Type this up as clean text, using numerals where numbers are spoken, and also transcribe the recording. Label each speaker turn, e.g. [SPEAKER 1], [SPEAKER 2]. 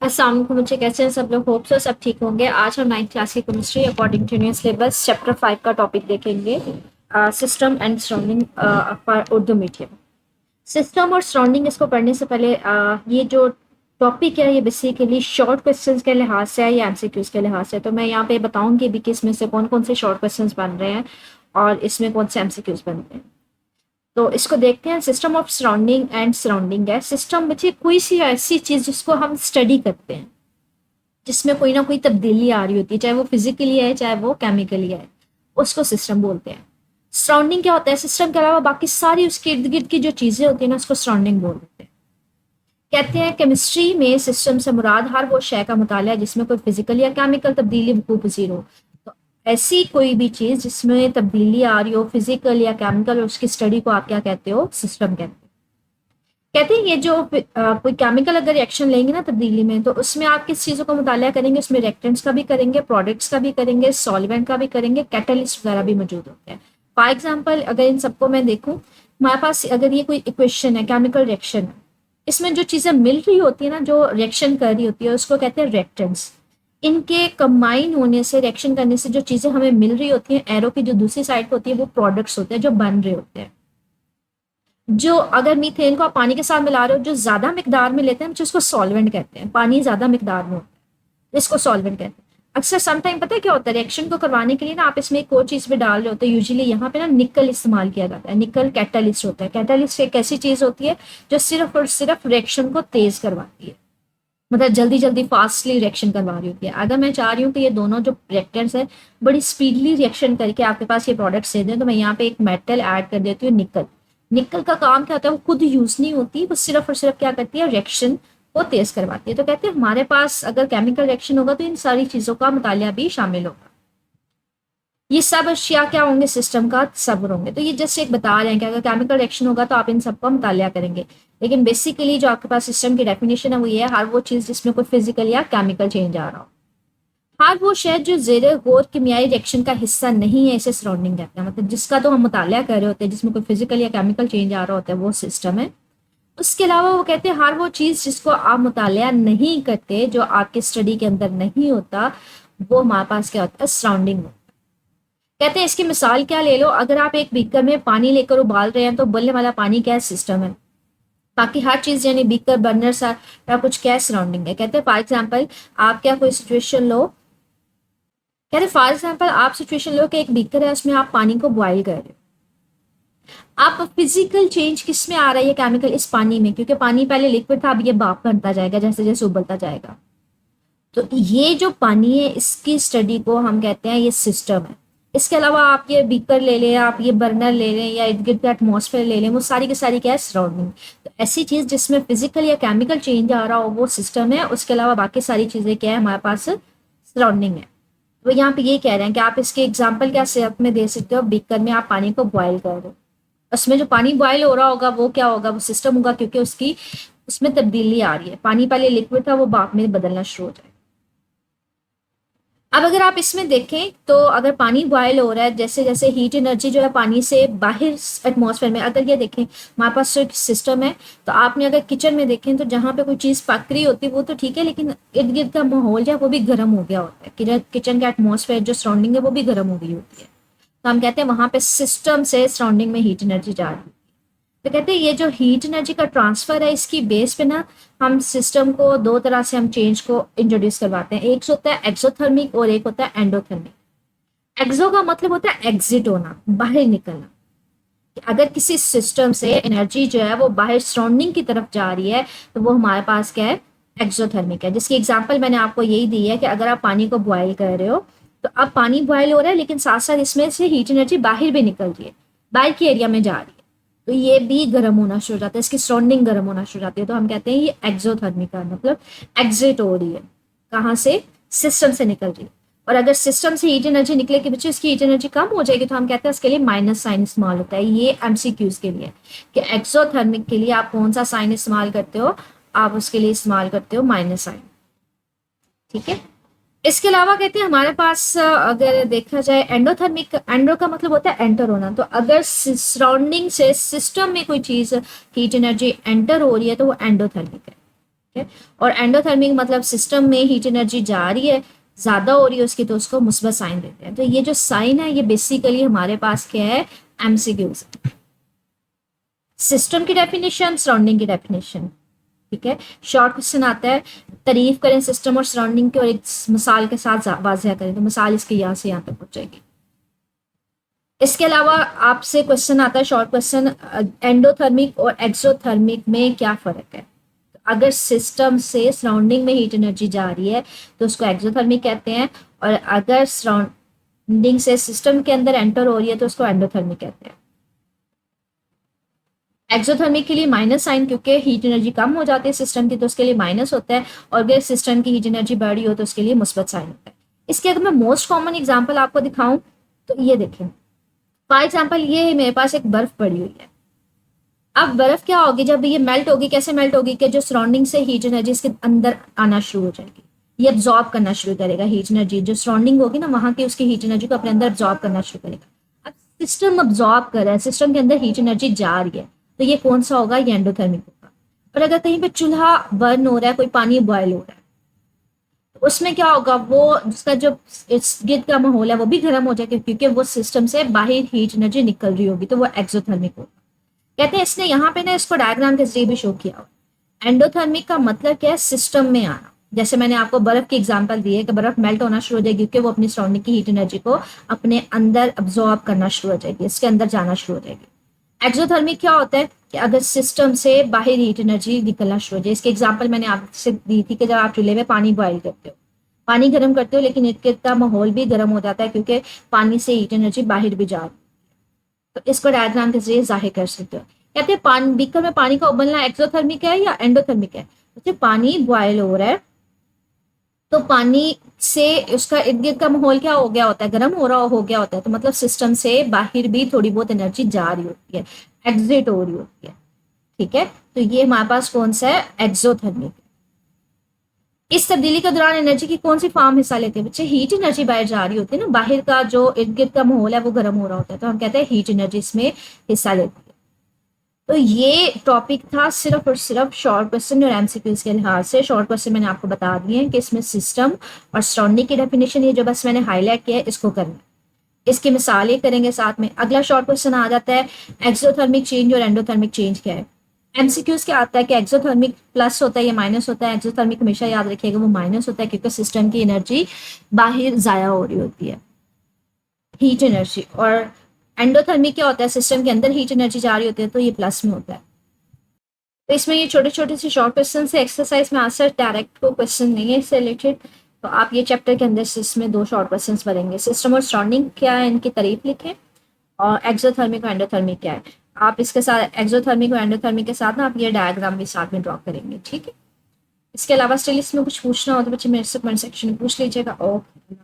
[SPEAKER 1] अस्सलाम वालेकुम बच्चे, कैसे हैं सब लोग। होप सो सब ठीक होंगे। आज हम 9th क्लास की chemistry according to new syllabus chapter 5 का टॉपिक देखेंगे, system and surrounding for Urdu medium. System और सराउंडिंग इसको पढ़ने से पहले ये जो टॉपिक है ये बेसिकली शॉर्ट क्वेश्चंस के लिहाज से है या एमसीक्यूज के लिहाज से। तो मैं यहाँ पे बताऊंगी भी कि इसमें से कौन कौन से शॉर्ट क्वेश्चंस बन रहे हैं और इसमें कौन से एमसीक्यूज बन रहे हैं। तो इसको देखते हैं। System of surrounding and surrounding है। सिस्टम बच्चे कोई सी ऐसी चीज जिसको हम स्टडी करते हैं, जिसमें कोई ना कोई तब्दीली आ रही होती है, चाहे वो फिजिकली है चाहे वो केमिकली है, उसको सिस्टम बोलते हैं। सराउंडिंग क्या होता है? सिस्टम के अलावा बाकी सारी उसके इर्द गिर्द की जो चीजें होती है ना, उसको सराउंडिंग बोल देते हैं। कहते हैं केमिस्ट्री में सिस्टम से मुराद हर वो शय का मुताला है जिसमें कोई फिजिकल या केमिकल तब्दीली वकूअ पज़ीर हो। तो ऐसी कोई भी चीज जिसमें तब्दीली आ रही हो फिजिकल या केमिकल, उसकी स्टडी को आप क्या कहते हो? सिस्टम कहते हैं। कहते हैं ये जो कोई केमिकल अगर रिएक्शन लेंगे ना तब्दीली में, तो उसमें आप किस चीज़ों का मुताला करेंगे? उसमें रिएक्टेंट्स का भी करेंगे, प्रोडक्ट्स का भी करेंगे, सॉल्वेंट का भी करेंगे, कैटलिस्ट वगैरह भी मौजूद होते हैं। फॉर एग्जाम्पल अगर इन सबको मैं देखूं, हमारे पास अगर ये कोई इक्वेशन है, केमिकल रिएक्शन है, इसमें जो चीज़ें मिल रही होती है ना, जो रिएक्शन कर रही होती है, उसको कहते हैं रिएक्टेंट्स। इनके कंबाइन होने से, रिएक्शन करने से जो चीज़ें हमें मिल रही होती हैं, एरो की जो दूसरी साइड होती है, वो प्रोडक्ट्स होते हैं जो बन रहे होते हैं। जो अगर मीथेन को आप पानी के साथ मिला रहे हो, जो ज्यादा मिकदार में लेते हैं, जिसको सॉल्वेंट कहते हैं, पानी ज्यादा मिकदार में होता है, इसको सॉल्वेंट कहते हैं। अक्सर समटाइम पता है क्या होता है, रिएक्शन को करवाने के लिए ना आप इसमें एक और चीज भी डाल रहे होते हैं। यूजुअली यहाँ पे ना निकल इस्तेमाल किया जाता है। निकल कैटलिस्ट होता है। कैटलिस्ट एक ऐसी चीज होती है जो सिर्फ और सिर्फ रिएक्शन को तेज करवाती है, मतलब जल्दी जल्दी फास्टली रिएक्शन करवा रही होती है। अगर मैं चाह रही हूँ कि ये दोनों जो रिएक्टेंट्स है बड़ी स्पीडली रिएक्शन करके आपके पास ये प्रोडक्ट्स दे दें, तो मैं यहाँ पे एक मेटल ऐड कर देती हूँ, निकल। निकल का काम क्या होता है? वो खुद यूज नहीं होती, वो सिर्फ और सिर्फ क्या करती है? रिएक्शन को तेज करवाती है। तो कहते हैं हमारे पास अगर केमिकल रिएक्शन होगा तो इन सारी चीजों का मुतालिया भी शामिल होगा। ये सब अशिया क्या होंगे? सिस्टम का तस्वुर होंगे। तो ये जस्ट एक बता रहे हैं कि अगर केमिकल रिएक्शन होगा तो आप इन सबका मुतालिया करेंगे। लेकिन बेसिकली जो आपके पास सिस्टम की डेफिनेशन है वो ये है, हर वो चीज जिसमें कोई फिजिकल या केमिकल चेंज आ रहा हो। हर वो शय जो जेर गौर किमियाई रिएक्शन का हिस्सा नहीं है, इसे सराउंडिंग कहते हैं। मतलब जिसका तो हम मुतालिया कर रहे होते हैं, जिसमें कोई फिजिकल या केमिकल चेंज आ रहा होता है, वो सिस्टम है। उसके अलावा वो कहते हैं हर वो चीज जिसको आप मुतालिया नहीं करते, जो आपके स्टडी के अंदर नहीं होता, वो हमारे पास क्या होता है? सराउंडिंग। कहते हैं इसकी मिसाल क्या ले लो, अगर आप एक बीकर में पानी लेकर उबाल रहे हैं तो उबलने वाला पानी क्या सिस्टम है। बाकी हर चीज यानी बीकर, बर्नर सा या कुछ क्या सराउंडिंग है। कहते हैं फॉर एग्जाम्पल आप क्या कोई सिचुएशन लो, कहते हैं फॉर एग्जाम्पल आप सिचुएशन लो कि एक बीकर है, उसमें आप पानी को बॉयल कर रहे हो। आप फिजिकल चेंज किस में आ रहा है? ये केमिकल इस पानी में, क्योंकि पानी पहले लिक्विड था, अब ये भाप बनता जाएगा जैसे जैसे उबलता जाएगा। तो ये जो पानी है इसकी स्टडी को हम कहते हैं ये सिस्टम है। इसके अलावा आप ये बीकर ले लें, आप ये बर्नर ले लें या इर्द गिर्द का एटमॉस्फेयर ले लें, वो सारी की सारी क्या है? सराउंडिंग। तो ऐसी चीज जिसमें फिजिकल या केमिकल चेंज आ रहा हो वो सिस्टम है। उसके अलावा बाकी सारी चीजें क्या है? हमारे पास सराउंडिंग है। तो यहाँ पे ये कह रहे हैं कि आप इसके एग्जाम्पल क्या सेहत में दे सकते हो? बीकर में आप पानी को बॉयल कर रहे हो, उसमें जो पानी बॉयल हो रहा होगा वो क्या होगा? वो सिस्टम होगा, क्योंकि उसकी उसमें तब्दीली आ रही है। पानी पहले लिक्विड था, वो भाप में बदलना शुरू हो जाएगा। अब अगर आप इसमें देखें तो अगर पानी बॉयल हो रहा है, जैसे जैसे हीट एनर्जी जो है पानी से बाहर एटमॉस्फेयर में, अगर ये देखें हमारे पास एक सिस्टम है, तो आपने अगर किचन में देखें तो जहाँ पे कोई चीज़ पक रही होती है वो तो ठीक है, लेकिन इर्द गिर्द का माहौल जो है वो भी गर्म हो गया होता है। किचन का एटमॉस्फेयर जो सराउंडिंग है वो भी गर्म हो गई होती है। तो हम कहते हैं वहां पे सिस्टम से सराउंडिंग में हीट एनर्जी जा रही है। तो कहते हैं ये जो हीट एनर्जी का ट्रांसफर है, इसकी बेस पे ना हम सिस्टम को दो तरह से हम चेंज को इंट्रोड्यूस करवाते हैं। एक होता है एक्सोथर्मिक और एक होता है एंडोथर्मिक। एक्सो का मतलब होता है एग्जिट होना, बाहर निकलना। अगर किसी सिस्टम से एनर्जी जो है वो बाहर सराउंडिंग की तरफ जा रही है तो वो हमारे पास क्या है? एक्सोथर्मिक है। जिसकी एग्जांपल मैंने आपको यही दी है कि अगर आप पानी को बॉयल कर रहे हो, तो अब पानी बॉयल हो रहा है लेकिन साथ साथ इसमें से हीट एनर्जी बाहर भी निकल रही है, बाहर की एरिया में जा रही है, तो ये भी गर्म होना शुरू हो जाता है, इसकी सराउंडिंग गर्म होना शुरू हो जाती है। तो हम कहते हैं ये एक्सोथर्मिक है, मतलब एग्जिट हो रही है। कहाँ से? सिस्टम से निकल रही है। और अगर सिस्टम से हीट एनर्जी निकले के बच्चे इसकी हीट एनर्जी कम हो जाएगी, तो हम कहते हैं इसके लिए माइनस साइन इस्तेमाल होता है। ये एमसीक्यूज के लिए कि एक्सोथर्मिक के लिए आप कौन सा साइन इस्तेमाल करते हो? आप उसके लिए इस्तेमाल करते हो माइनस साइन। ठीक है। इसके अलावा कहते हैं हमारे पास अगर देखा जाए एंडोथर्मिक, एंडो का मतलब होता है एंटर होना। तो अगर सराउंडिंग से सिस्टम में कोई चीज हीट एनर्जी एंटर हो रही है तो वो एंडोथर्मिक है। है। और एंडोथर्मिक मतलब सिस्टम में हीट एनर्जी जा रही है, ज्यादा हो रही है उसकी, तो उसको मुस्बत साइन देते हैं। तो ये जो साइन है ये बेसिकली हमारे पास क्या है, एमसीक्यूज। सिस्टम की डेफिनेशन, सराउंडिंग की डेफिनेशन, ठीक है। शॉर्ट क्वेश्चन आता है, तारीफ करें सिस्टम और सराउंडिंग की और एक मिसाल के साथ वाजिया करें। तो मिसाल इसकी यहाँ से यहाँ तक पहुंचेगी। इसके अलावा आपसे क्वेश्चन आता है शॉर्ट क्वेश्चन, एंडोथर्मिक और एक्सोथर्मिक में क्या फर्क है। अगर सिस्टम से सराउंडिंग में हीट एनर्जी जा रही है तो उसको एक्सोथर्मिक कहते हैं, और अगर सराउंडिंग से सिस्टम के अंदर एंटर हो रही है तो उसको एंडोथर्मिक कहते हैं। एक्सोथर्मिक के लिए माइनस साइन, क्योंकि हीट एनर्जी कम हो जाती है सिस्टम की तो उसके लिए माइनस होता है, और अगर सिस्टम की हीट एनर्जी बढ़ रही हो तो उसके लिए मुस्बत साइन होता है। इसके अगर मैं मोस्ट कॉमन एग्जाम्पल आपको दिखाऊं तो ये देखें, फॉर एग्जाम्पल ये मेरे पास एक बर्फ पड़ी हुई है। अब बर्फ क्या होगी, जब ये मेल्ट होगी, कैसे मेल्ट होगी कि जो सराउंडिंग से हीट एनर्जी इसके अंदर आना शुरू हो जाएगी, ये अब्जॉर्ब करना शुरू करेगा हीट एनर्जी, जो सराउंडिंग होगी ना वहां की उसकी हीट एनर्जी को अपने अंदर अब्जॉर्ब करना शुरू करेगा। अब सिस्टम अब्जॉर्ब कर रहा है, सिस्टम के अंदर हीट एनर्जी जा रही है, तो ये कौन सा होगा, ये एंडोथर्मिक होगा। और अगर कहीं पे चूल्हा बर्न हो रहा है, कोई पानी बॉयल हो रहा है, तो उसमें क्या होगा, वो उसका जो इस गिद का माहौल है वो भी गर्म हो जाएगा, क्योंकि वो सिस्टम से बाहर हीट एनर्जी निकल रही होगी, तो वो एक्सोथर्मिक होगा। कहते हैं इसने यहाँ पे ना इसको डायग्राम के जरिए भी शो किया हुआ। एंडोथर्मिक का मतलब क्या है, सिस्टम में आना। जैसे मैंने आपको बर्फ की एग्जांपल दी है कि बर्फ मेल्ट होना शुरू हो जाएगी क्योंकि वो अपनी सराउंडिंग की हीट एनर्जी को अपने अंदर अब्जॉर्ब करना शुरू हो जाएगी, इसके अंदर जाना शुरू हो जाएगी। एक्सोथर्मिक क्या होता है कि अगर सिस्टम से बाहर हीट एनर्जी निकलना शुरू हो जाए। इसके एग्जाम्पल मैंने आपसे दी थी कि जब आप चूल्हे में पानी बॉयल करते हो, पानी गर्म करते हो, लेकिन इसका माहौल भी गर्म हो जाता है क्योंकि पानी से हीट एनर्जी बाहर भी जा रही है। तो इसको डायग्राम के जरिए जाहिर कर सकते हो। कहते हैं पानी, बीकर में पानी का उबलना एक्सोथर्मिक है या एंडोथर्मिक है। तो पानी बॉयल हो रहा है तो पानी से उसका इर्द गिर्द का माहौल क्या हो गया होता है, गर्म हो रहा हो गया होता है, तो मतलब सिस्टम से बाहर भी थोड़ी बहुत एनर्जी जा रही होती है, एग्जिट हो रही होती है, ठीक है। तो ये हमारे पास कौन सा है, एक्सोथर्मिक। इस तब्दीली के दौरान एनर्जी की कौन सी फॉर्म हिस्सा लेते हैं बच्चे, हीट एनर्जी बाहर जा रही होती है ना, बाहर का जो इर्द गिर्द का माहौल है वो गर्म हो रहा होता है, तो हम कहते हैं हीट एनर्जी इसमें हिस्सा लेती है। तो ये टॉपिक था सिर्फ और सिर्फ शॉर्ट क्वेश्चन और एमसीक्यूज के लिहाज से। शॉर्ट क्वेश्चन मैंने आपको बता दिए हैं कि इसमें सिस्टम और सराउंडिंग की डेफिनेशन, ये जो बस मैंने हाईलाइट किया है इसको करना है, इसकी मिसालें करेंगे साथ में। अगला शॉर्ट क्वेश्चन आ जाता है एक्सोथर्मिक चेंज और एंडोथर्मिक चेंज क्या है। एमसीक्यूज क्या आता है कि एक्सोथर्मिक प्लस होता है या माइनस होता है। एक्सोथर्मिक हमेशा याद रखिएगा वो माइनस होता है क्योंकि सिस्टम की एनर्जी बाहर जाया हो रही होती है, हीट एनर्जी। और एंडोथर्मिक क्या होता है, सिस्टम के अंदर हीट एनर्जी जा रही होती है, तो ये प्लस में होता है। तो इसमें ये छोटे छोटे से शॉर्ट क्वेश्चन से एक्सरसाइज में आंसर डायरेक्ट को क्वेश्चन नहीं है इससे रिलेटेड। तो आप ये चैप्टर के अंदर से इसमें 2 शॉर्ट क्वेश्चन बनेंगे, सिस्टम और सराउंडिंग क्या है इनकी तारीफ लिखें, और एक्सोथर्मिक और एंडोथर्मिक क्या है। आप इसके साथ एक्सोथर्मिक और एंडोथर्मिक के साथ ना आप ये डायग्राम भी साथ में ड्रॉ करेंगे, ठीक है। इसके अलावा स्टिल इसमें कुछ पूछना हो तो बच्चे मेरे से कमेंट सेक्शन में पूछ लीजिएगा। ओके।